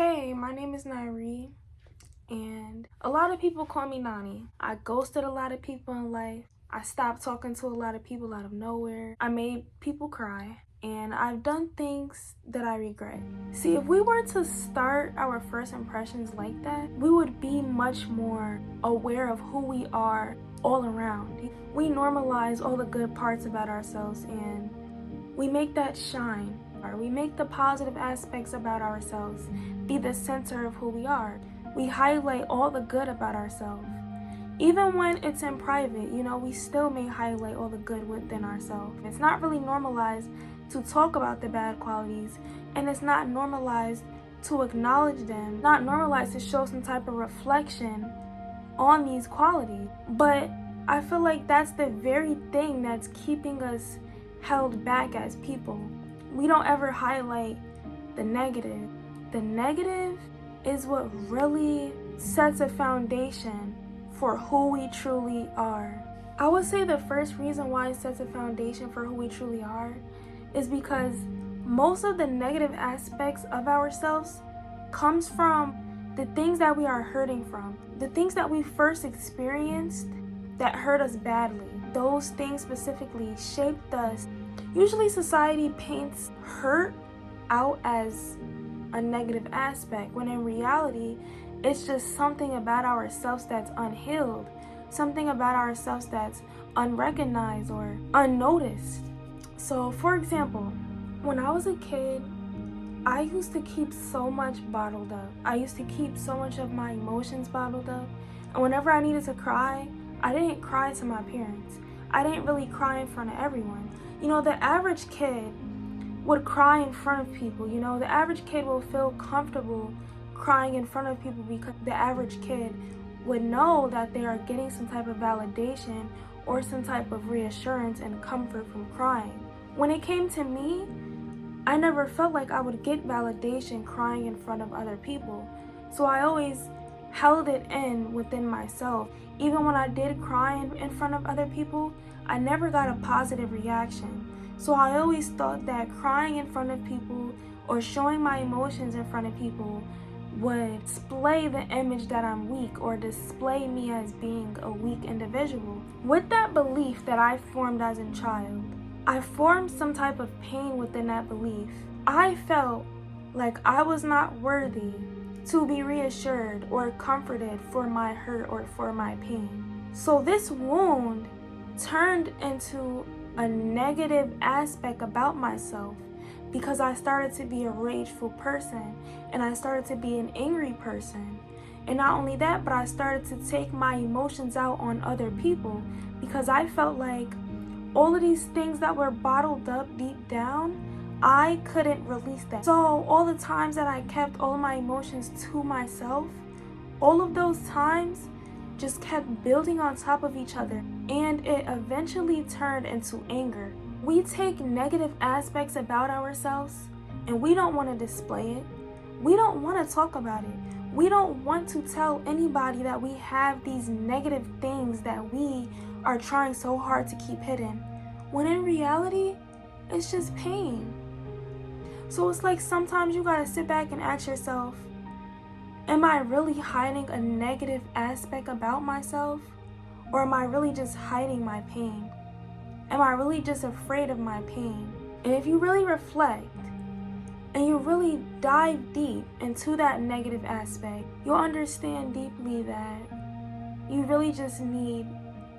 Hey, my name is Nairi, and a lot of people call me Nani. I ghosted a lot of people in life. I stopped talking to a lot of people out of nowhere. I made people cry, and I've done things that I regret. See, if we were to start our first impressions like that, we would be much more aware of who we are all around. We normalize all the good parts about ourselves, and we make that shine. Or we make the positive aspects about ourselves be the center of who we are. We highlight all the good about ourselves. Even when it's in private, we still may highlight all the good within ourselves. It's not really normalized to talk about the bad qualities, and it's not normalized to acknowledge them, not normalized to show some type of reflection on these qualities. But I feel like that's the very thing that's keeping us held back as people. We don't ever highlight the negative. The negative is what really sets a foundation for who we truly are. I would say the first reason why it sets a foundation for who we truly are is because most of the negative aspects of ourselves comes from the things that we are hurting from. The things that we first experienced that hurt us badly. Those things specifically shaped us. Usually society paints hurt out as a negative aspect, when in reality, it's just something about ourselves that's unhealed, something about ourselves that's unrecognized or unnoticed. So, for example, when I was a kid, I used to keep so much bottled up. I used to keep so much of my emotions bottled up. And whenever I needed to cry, I didn't cry to my parents. I didn't really cry in front of everyone. The average kid would cry in front of people. The average kid will feel comfortable crying in front of people because the average kid would know that they are getting some type of validation or some type of reassurance and comfort from crying. When it came to me, I never felt like I would get validation crying in front of other people. So I always held it in within myself. Even when I did cry in front of other people, I never got a positive reaction. So I always thought that crying in front of people or showing my emotions in front of people would display the image that I'm weak or display me as being a weak individual. With that belief that I formed as a child, I formed some type of pain within that belief. I felt like I was not worthy to be reassured or comforted for my hurt or for my pain. So this wound turned into a negative aspect about myself because I started to be a rageful person and I started to be an angry person. And not only that, but I started to take my emotions out on other people because I felt like all of these things that were bottled up deep down, I couldn't release that. So all the times that I kept all my emotions to myself, all of those times just kept building on top of each other, and it eventually turned into anger. We take negative aspects about ourselves and we don't want to display it. We don't want to talk about it. We don't want to tell anybody that we have these negative things that we are trying so hard to keep hidden, when in reality, it's just pain. So it's like sometimes you gotta sit back and ask yourself, am I really hiding a negative aspect about myself? Or am I really just hiding my pain? Am I really just afraid of my pain? And if you really reflect and you really dive deep into that negative aspect, you'll understand deeply that you really just need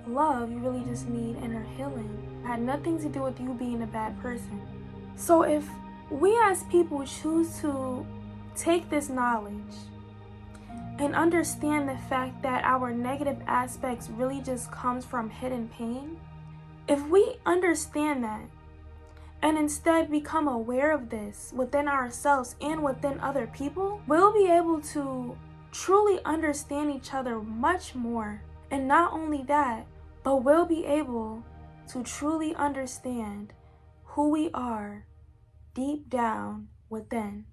love. You really just need inner healing. It had nothing to do with you being a bad person. So if we as people choose to take this knowledge and understand the fact that our negative aspects really just comes from hidden pain, if we understand that and instead become aware of this within ourselves and within other people, we'll be able to truly understand each other much more. And not only that, but we'll be able to truly understand who we are deep down within.